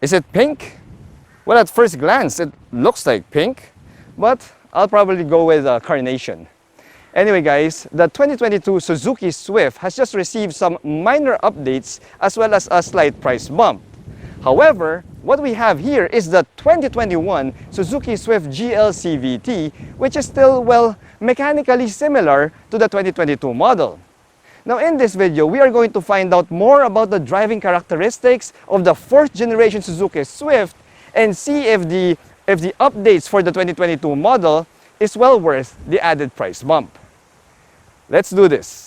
Is it pink? Well, at first glance, it looks like pink, but I'll probably go with carnation. Anyway guys, the 2022 Suzuki Swift has just received some minor updates as well as a slight price bump. However, what we have here is the 2021 Suzuki Swift GL CVT, which is still, well, mechanically similar to the 2022 model. Now in this video, we are going to find out more about the driving characteristics of the 4th generation Suzuki Swift and see if the updates for the 2022 model is well worth the added price bump. Let's do this.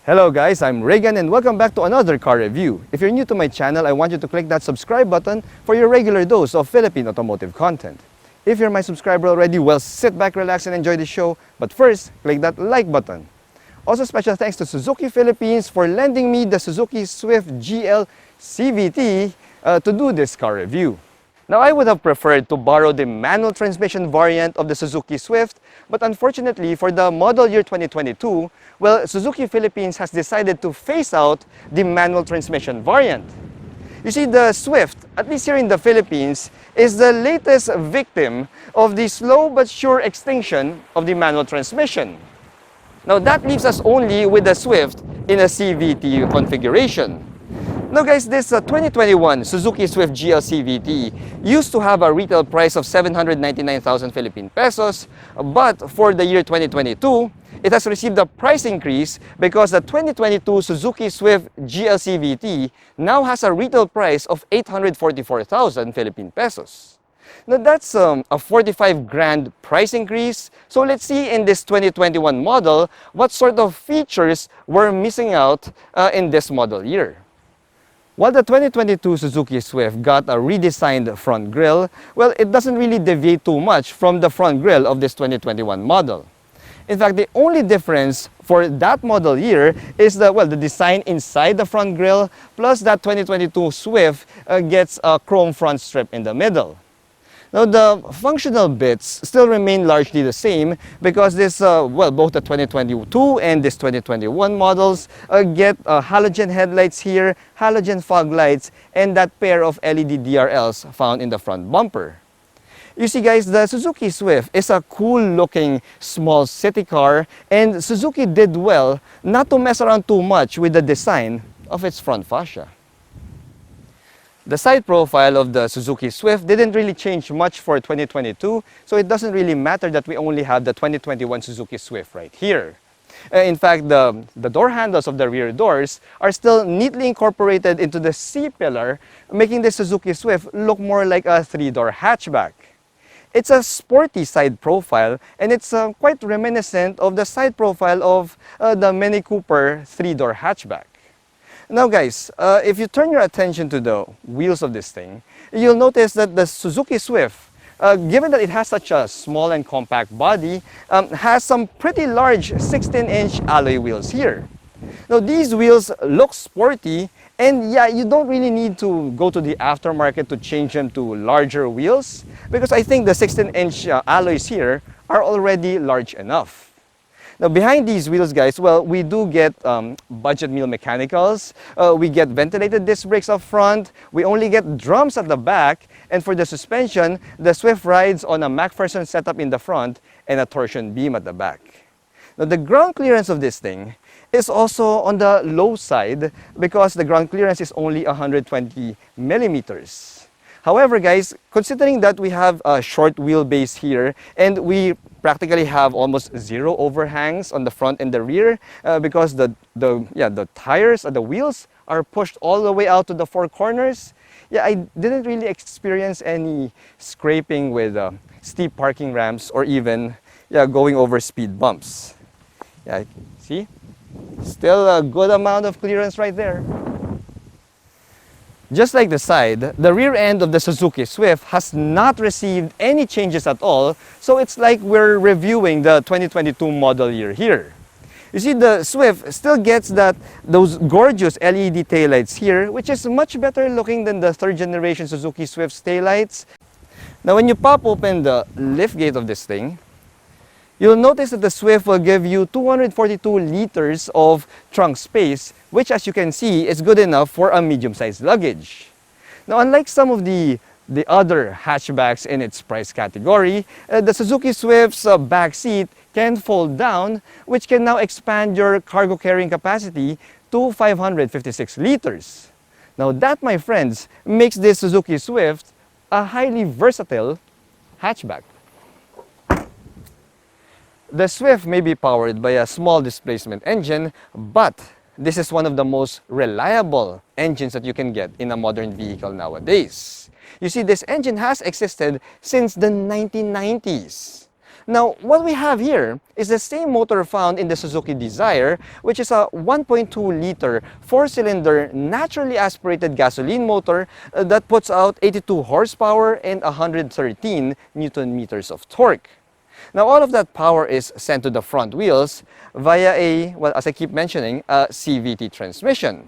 Hello guys, I'm Reagan and welcome back to another car review. If you're new to my channel, I want you to click that subscribe button for your regular dose of Philippine automotive content. If you're my subscriber already, well, sit back, relax, and enjoy the show. But first, click that like button. Also, special thanks to Suzuki Philippines for lending me the Suzuki Swift GL CVT to do this car review. Now, I would have preferred to borrow the manual transmission variant of the Suzuki Swift, but unfortunately for the model year 2022, well, Suzuki Philippines has decided to phase out the manual transmission variant. You see, the Swift, at least here in the Philippines, is the latest victim of the slow but sure extinction of the manual transmission. Now, that leaves us only with the Swift in a CVT configuration. Now guys, this 2021 Suzuki Swift GL CVT used to have a retail price of 799,000 Philippine pesos, but for the year 2022, it has received a price increase because the 2022 Suzuki Swift GL CVT now has a retail price of 844,000 Philippine pesos. Now that's a 45 grand price increase. So let's see in this 2021 model what sort of features were missing out in this model year. While the 2022 Suzuki Swift got a redesigned front grille, well, it doesn't really deviate too much from the front grille of this 2021 model. In fact, the only difference for that model year is the design inside the front grille, plus that 2022 Swift gets a chrome front strip in the middle. Now, the functional bits still remain largely the same because this, both the 2022 and this 2021 models get halogen headlights here, halogen fog lights, and that pair of LED DRLs found in the front bumper. You see guys, the Suzuki Swift is a cool-looking small city car, and Suzuki did well not to mess around too much with the design of its front fascia. The side profile of the Suzuki Swift didn't really change much for 2022, so it doesn't really matter that we only have the 2021 Suzuki Swift right here. In fact, the door handles of the rear doors are still neatly incorporated into the C-pillar, making the Suzuki Swift look more like a 3-door hatchback. It's a sporty side profile, and it's quite reminiscent of the side profile of the Mini Cooper 3-door hatchback. Now guys, if you turn your attention to the wheels of this thing, you'll notice that the Suzuki Swift, given that it has such a small and compact body, has some pretty large 16-inch alloy wheels here. Now these wheels look sporty, and yeah, you don't really need to go to the aftermarket to change them to larger wheels, because I think the 16-inch alloys here are already large enough. Now behind these wheels guys, well, we do get budget meal mechanicals, we get ventilated disc brakes up front, we only get drums at the back, and for the suspension, the Swift rides on a MacPherson setup in the front and a torsion beam at the back. Now the ground clearance of this thing is also on the low side because the ground clearance is only 120 millimeters. However guys, considering that we have a short wheelbase here and we practically have almost zero overhangs on the front and the rear because the tires, the wheels are pushed all the way out to the four corners. Yeah, I didn't really experience any scraping with steep parking ramps or even going over speed bumps. Yeah, see? Still a good amount of clearance right there. Just like the side, the rear end of the Suzuki Swift has not received any changes at all, so it's like we're reviewing the 2022 model year here. You see, the Swift still gets those gorgeous LED taillights here, which is much better looking than the third generation Suzuki Swift's taillights. Now when you pop open the lift gate of this thing, you'll notice that the Swift will give you 242 liters of trunk space, which as you can see is good enough for a medium-sized luggage. Now unlike some of the other hatchbacks in its price category, the Suzuki Swift's back seat can fold down, which can now expand your cargo carrying capacity to 556 liters. Now that, my friends, makes this Suzuki Swift a highly versatile hatchback. The Swift may be powered by a small displacement engine, but this is one of the most reliable engines that you can get in a modern vehicle nowadays. You see, this engine has existed since the 1990s. Now, what we have here is the same motor found in the Suzuki Dzire, which is a 1.2-liter, 4-cylinder, naturally aspirated gasoline motor that puts out 82 horsepower and 113 Newton meters of torque. Now, all of that power is sent to the front wheels via a, well, as I keep mentioning, a CVT transmission.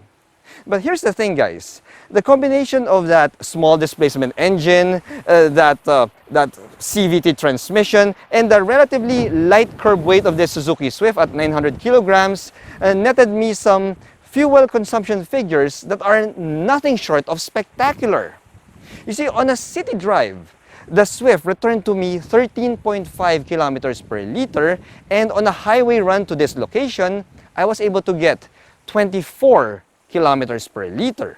But here's the thing, guys. The combination of that small displacement engine, that CVT transmission, and the relatively light curb weight of this Suzuki Swift at 900 kilograms netted me some fuel consumption figures that are nothing short of spectacular. You see, on a city drive, the Swift returned to me 13.5 kilometers per liter, and on a highway run to this location, I was able to get 24 kilometers per liter.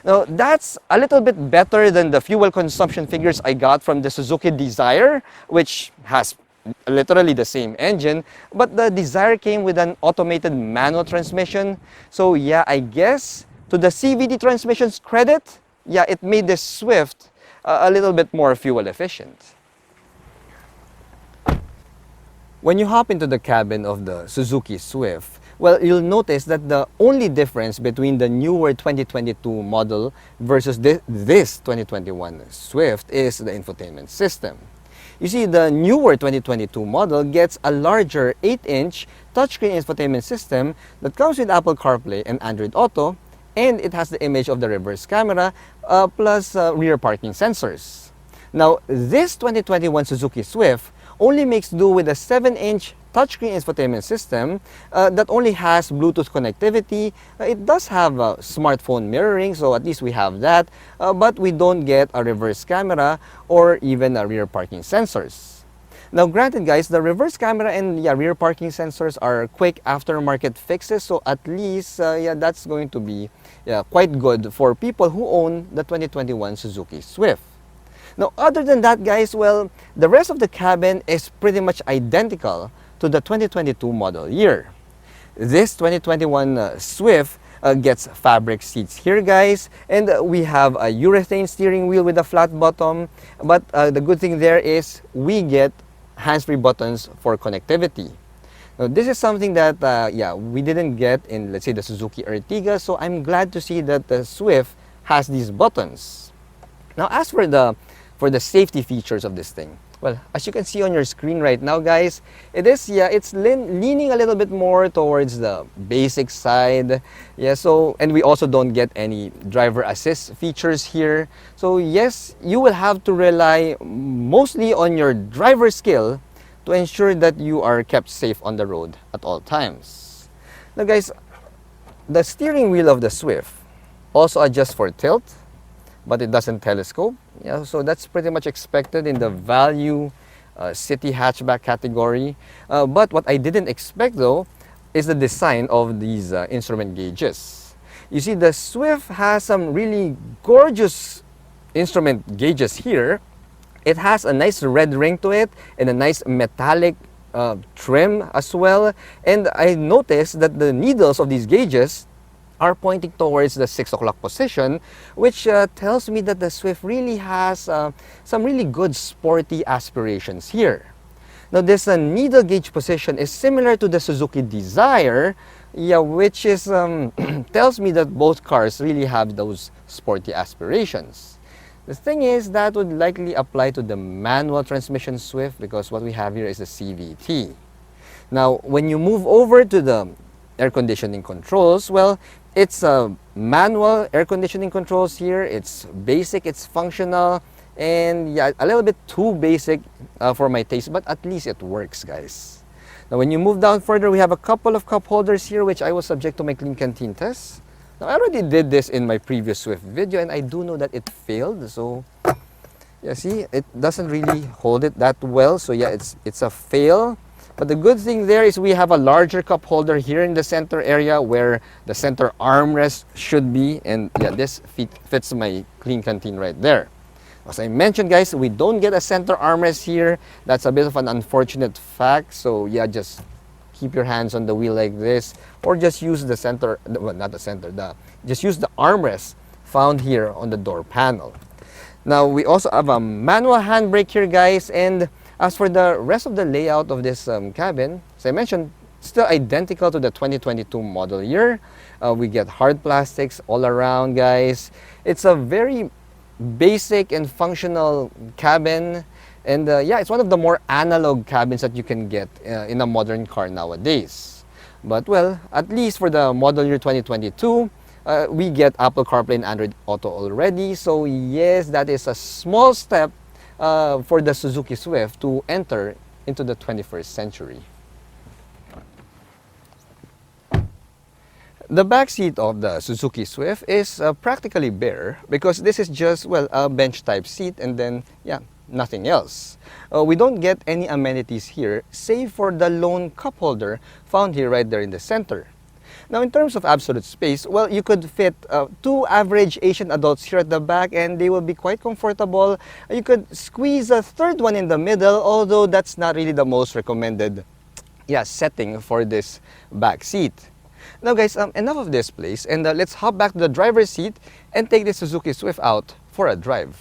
Now, that's a little bit better than the fuel consumption figures I got from the Suzuki Dzire, which has literally the same engine, but the Dzire came with an automated manual transmission. So yeah, I guess to the CVT transmission's credit, yeah, it made this Swift a little bit more fuel efficient. When you hop into the cabin of the Suzuki Swift, well, you'll notice that the only difference between the newer 2022 model versus this 2021 Swift is the infotainment system. You see, the newer 2022 model gets a larger 8-inch touchscreen infotainment system that comes with Apple CarPlay and Android Auto, and it has the image of the reverse camera plus rear parking sensors. Now, this 2021 Suzuki Swift only makes do with a 7-inch touchscreen infotainment system that only has Bluetooth connectivity. It does have smartphone mirroring, so at least we have that, but we don't get a reverse camera or even rear parking sensors. Now granted, guys, the reverse camera and rear parking sensors are quick aftermarket fixes, so at least that's going to be quite good for people who own the 2021 Suzuki Swift. Now other than that, guys, well, the rest of the cabin is pretty much identical to the 2022 model year. This 2021 Swift gets fabric seats here, guys, and we have a urethane steering wheel with a flat bottom, but the good thing there is we get hands-free buttons for connectivity. Now this is something that we didn't get in, let's say, the Suzuki Ertiga, so I'm glad to see that the Swift has these buttons. Now as for the safety features of this thing, well, as you can see on your screen right now, guys, it's leaning a little bit more towards the basic side. Yeah, so, and we also don't get any driver assist features here. So yes, you will have to rely mostly on your driver skill to ensure that you are kept safe on the road at all times. Now guys, the steering wheel of the Swift also adjusts for tilt, but it doesn't telescope. Yeah, so that's pretty much expected in the value city hatchback category. But what I didn't expect though is the design of these instrument gauges. You see, the Swift has some really gorgeous instrument gauges here, It has a nice red ring to it and a nice metallic trim as well. And I noticed that the needles of these gauges are pointing towards the 6 o'clock position, which tells me that the Swift really has some really good sporty aspirations here. Now this needle gauge position is similar to the Suzuki Dzire, yeah, which is tells me that both cars really have those sporty aspirations. The thing is that would likely apply to the manual transmission Swift because what we have here is the CVT. Now when you move over to the air conditioning controls, well, it's manual air conditioning controls here. It's basic, it's functional, and yeah, a little bit too basic for my taste, but at least it works, guys. Now when you move down further, we have a couple of cup holders here which I will subject to my clean canteen test. Now I already did this in my previous Swift video and I do know that it failed, so yeah, see, it doesn't really hold it that well, so yeah, it's a fail. But the good thing there is we have a larger cup holder here in the center area where the center armrest should be, and yeah, this fits my clean canteen right there. As I mentioned, guys, we don't get a center armrest here. That's a bit of an unfortunate fact, so yeah, just keep your hands on the wheel like this, or just use the center, well, not the center, just use the armrest found here on the door panel. Now we also have a manual handbrake here, guys, and as for the rest of the layout of this cabin, as I mentioned, still identical to the 2022 model year. We get hard plastics all around, guys. It's a very basic and functional cabin, and yeah, it's one of the more analog cabins that you can get in a modern car nowadays. But well, at least for the model year 2022, we get Apple CarPlay and Android Auto already. So yes, that is a small step for the Suzuki Swift to enter into the 21st century. The back seat of the Suzuki Swift is practically bare because this is just, well, a bench type seat and then, yeah, nothing else. We don't get any amenities here save for the lone cup holder found here right there in the center. Now in terms of absolute space, well, you could fit 2 average Asian adults here at the back and they will be quite comfortable. You could squeeze a third one in the middle, although that's not really the most recommended, yeah, setting for this back seat. Now guys, enough of this place, and let's hop back to the driver's seat and take the Suzuki Swift out for a drive.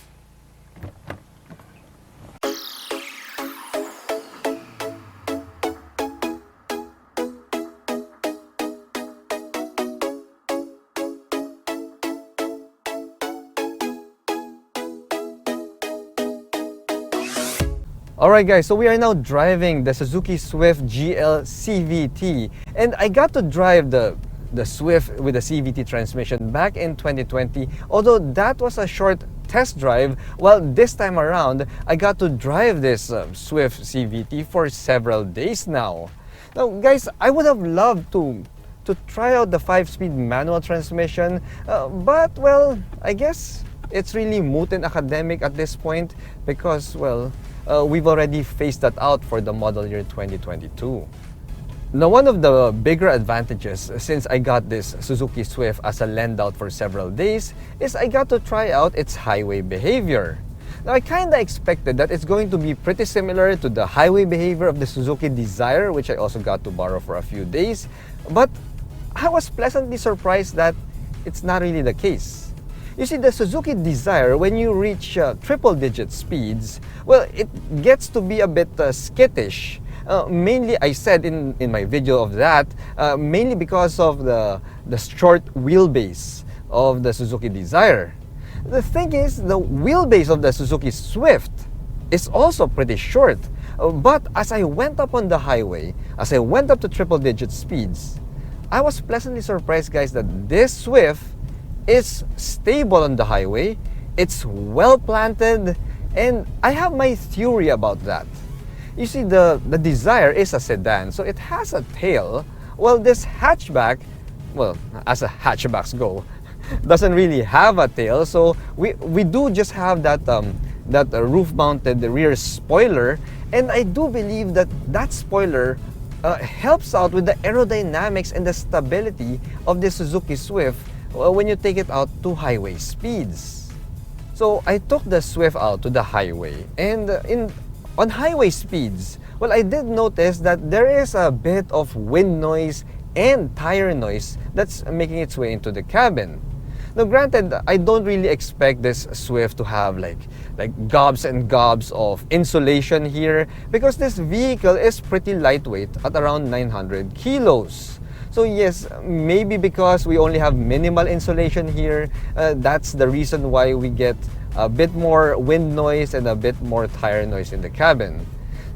Alright guys, so we are now driving the Suzuki Swift GL CVT, and I got to drive the Swift with the CVT transmission back in 2020, although that was a short test drive. Well, this time around, I got to drive this Swift CVT for several days now. Now guys, I would have loved to try out the 5-speed manual transmission, but well, I guess it's really moot and academic at this point because, well, we've already phased that out for the model year 2022. Now, one of the bigger advantages since I got this Suzuki Swift as a lend out for several days is I got to try out its highway behavior. Now, I kinda expected that it's going to be pretty similar to the highway behavior of the Suzuki Dzire, which I also got to borrow for a few days, but I was pleasantly surprised that it's not really the case. You see, the Suzuki Dzire, when you reach triple-digit speeds, well, it gets to be a bit skittish. Mainly, I said in my video of that, mainly because of the short wheelbase of the Suzuki Dzire. The thing is, the wheelbase of the Suzuki Swift is also pretty short. But as I went up on the highway, as I went up to triple-digit speeds, I was pleasantly surprised, guys, that this Swift is stable on the highway, it's well planted, and I have my theory about that. You see, the Dzire is a sedan, so it has a tail. Well, this hatchback, well, as a hatchbacks go, doesn't really have a tail, so we do just have that roof-mounted rear spoiler, and I do believe that spoiler helps out with the aerodynamics and the stability of the Suzuki Swift when you take it out to highway speeds. So I took the Swift out to the highway, and on highway speeds, well, I did notice that there is a bit of wind noise and tire noise that's making its way into the cabin. Now granted, I don't really expect this Swift to have like gobs and gobs of insulation here, because this vehicle is pretty lightweight at around 900 kilos. So yes, maybe because we only have minimal insulation here, that's the reason why we get a bit more wind noise and a bit more tire noise in the cabin.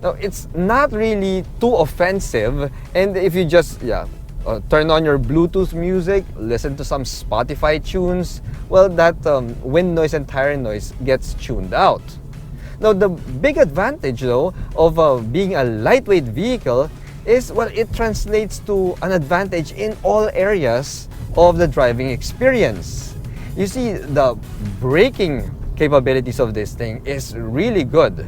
Now it's not really too offensive, and if you just turn on your Bluetooth music, listen to some Spotify tunes, well, that wind noise and tire noise gets tuned out. Now, the big advantage, though, of being a lightweight vehicle is, well, it translates to an advantage in all areas of the driving experience. You see, the braking capabilities of this thing is really good.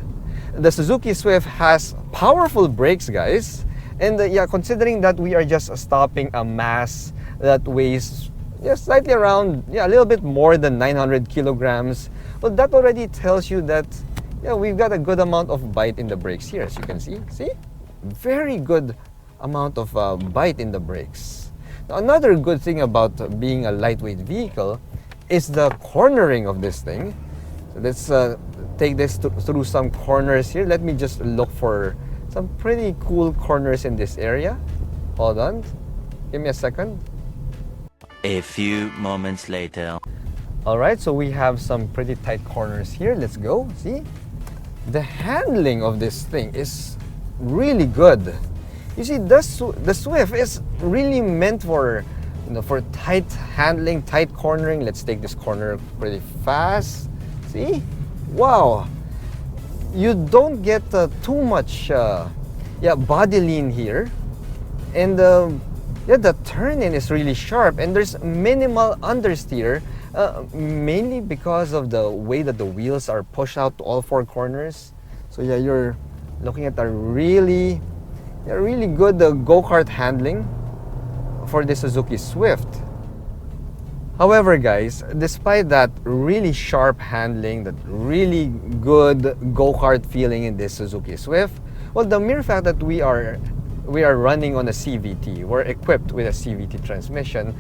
The Suzuki Swift has powerful brakes, guys. And considering that we are just stopping a mass that weighs slightly around, a little bit more than 900 kilograms, well, that already tells you that we've got a good amount of bite in the brakes here, as you can see. See? Very good amount of bite in the brakes. Now, another good thing about being a lightweight vehicle is the cornering of this thing. So let's take this through some corners here. Let me just look for some pretty cool corners in this area. Hold on. Give me a second. A few moments later. Alright, so we have some pretty tight corners here. Let's go. See? The handling of this thing is really good. You see, the Swift is really meant for, for tight handling, tight cornering. Let's take this corner pretty fast. See? Wow. You don't get too much body lean here, and the turn-in is really sharp, and there's minimal understeer, mainly because of the way that the wheels are pushed out to all four corners. So you're looking at a really good go-kart handling for the Suzuki Swift. However, guys, despite that really sharp handling, that really good go-kart feeling in this Suzuki Swift, well, the mere fact that we are running on a CVT, we're equipped with a CVT transmission,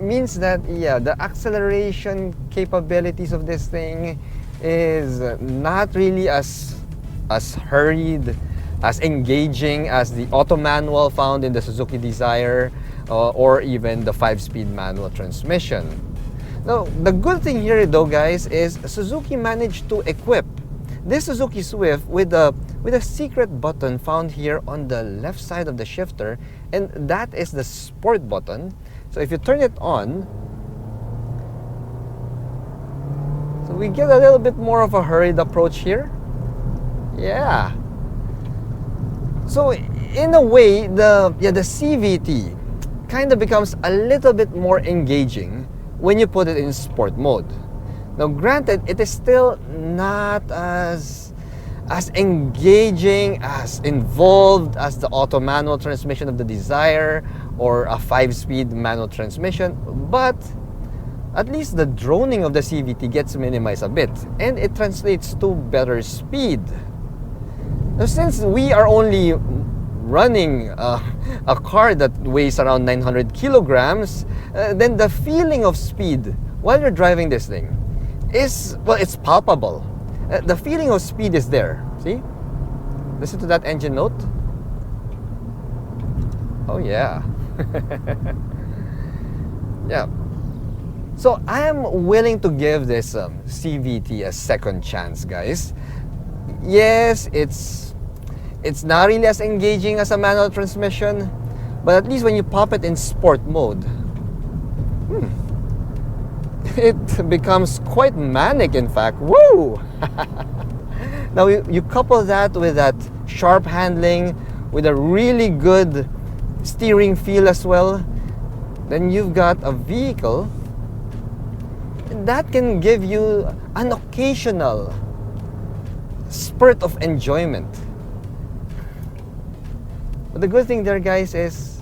means that the acceleration capabilities of this thing is not really as hurried, as engaging as the auto manual found in the Suzuki Dzire, or even the 5-speed manual transmission. Now, the good thing here, though, guys, is Suzuki managed to equip this Suzuki Swift with a secret button found here on the left side of the shifter, and that is the sport button. So if you turn it on, so we get a little bit more of a hurried approach here. Yeah. So in a way, the CVT kind of becomes a little bit more engaging when you put it in sport mode. Now granted, it is still not as engaging, as involved as the auto manual transmission of the Dzire or a 5-speed manual transmission, but at least the droning of the CVT gets minimized a bit, and it translates to better speed. Now, since we are only running a car that weighs around 900 kilograms, then the feeling of speed while you're driving this thing is, well, it's palpable. The feeling of speed is there. See? Listen to that engine note. Oh yeah. Yeah. So I am willing to give this CVT a second chance, guys. Yes, it's not really as engaging as a manual transmission, but at least when you pop it in sport mode, it becomes quite manic, in fact. Woo! Now you couple that with that sharp handling, with a really good steering feel as well, then you've got a vehicle that can give you an occasional spurt of enjoyment. But the good thing there, guys, is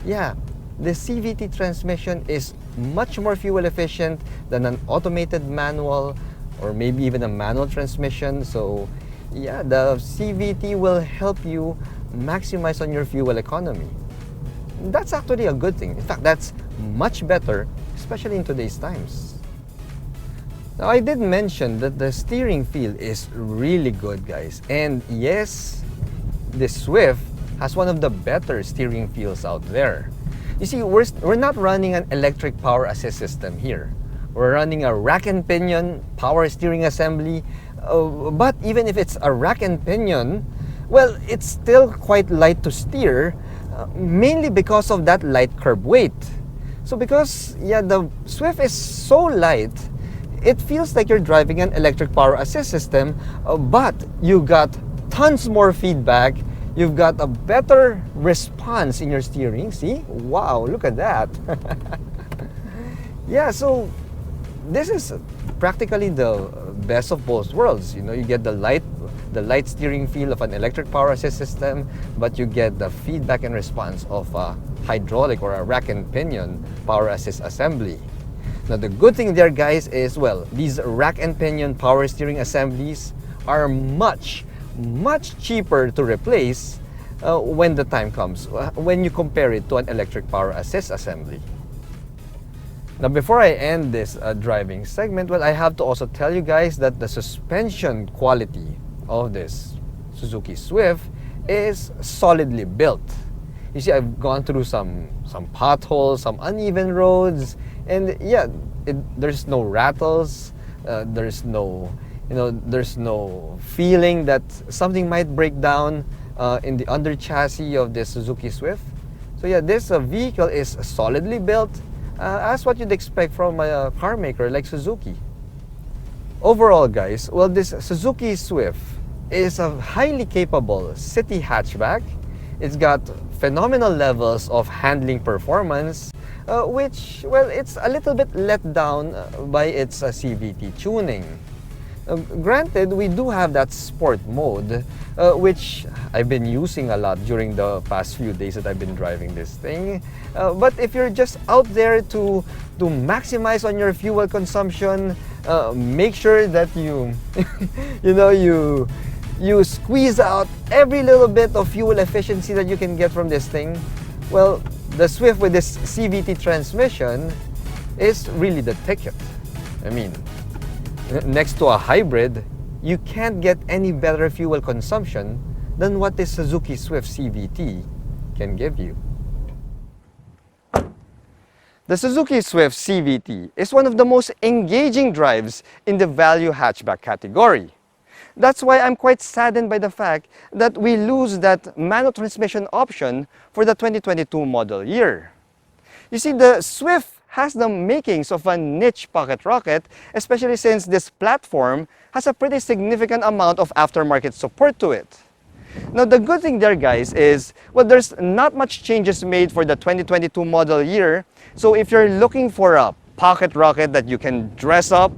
the CVT transmission is much more fuel efficient than an automated manual, or maybe even a manual transmission. So yeah, the CVT will help you maximize on your fuel economy. That's actually a good thing. In fact, that's much better, especially in today's times. Now, I did mention that the steering feel is really good, guys. And yes, the Swift has one of the better steering feels out there. You see, we're not running an electric power assist system here. We're running a rack and pinion power steering assembly. But even if it's a rack and pinion, well, it's still quite light to steer, mainly because of that light curb weight. So because, yeah, the Swift is so light, it feels like you're driving an electric power assist system, but you got tons more feedback. You've got a better response in your steering. See? Wow, look at that. Yeah, so this is practically the best of both worlds. You know, you get the light steering feel of an electric power assist system, but you get the feedback and response of a hydraulic or a rack and pinion power assist assembly. Now, the good thing there, guys, is, well, these rack and pinion power steering assemblies are much cheaper to replace when the time comes, when you compare it to an electric power assist assembly. Now, before I end this driving segment, well, I have to also tell you guys that the suspension quality of this Suzuki Swift is solidly built. You see, I've gone through some potholes, some uneven roads, and yeah, there's no rattles, there's no feeling that something might break down in the under chassis of this Suzuki Swift. So yeah, this vehicle is solidly built, as what you'd expect from a car maker like Suzuki. Overall, guys, well, this Suzuki Swift is a highly capable city hatchback. It's got phenomenal levels of handling performance, which, well, it's a little bit let down by its CVT tuning. Granted, we do have that sport mode, which I've been using a lot during the past few days that I've been driving this thing. But if you're just out there to maximize on your fuel consumption, make sure that you you squeeze out every little bit of fuel efficiency that you can get from this thing. Well, the Swift with this CVT transmission is really the ticket. I mean, next to a hybrid, you can't get any better fuel consumption than what this Suzuki Swift CVT can give you. The Suzuki Swift CVT is one of the most engaging drives in the value hatchback category. That's why I'm quite saddened by the fact that we lose that manual transmission option for the 2022 model year. You see, the Swift has the makings of a niche pocket rocket, especially since this platform has a pretty significant amount of aftermarket support to it. Now, the good thing there, guys, is, well, there's not much changes made for the 2022 model year. So if you're looking for a pocket rocket that you can dress up,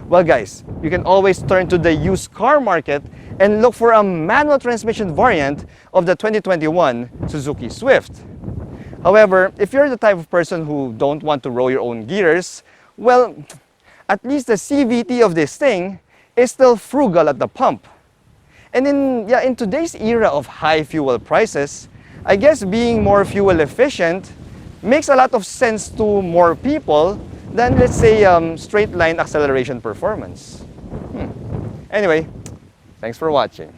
well, guys, you can always turn to the used car market and look for a manual transmission variant of the 2021 Suzuki Swift. However, if you're the type of person who don't want to roll your own gears, well, at least the CVT of this thing is still frugal at the pump. And in today's era of high fuel prices, I guess being more fuel efficient makes a lot of sense to more people than, let's say, straight line acceleration performance. Anyway, thanks for watching.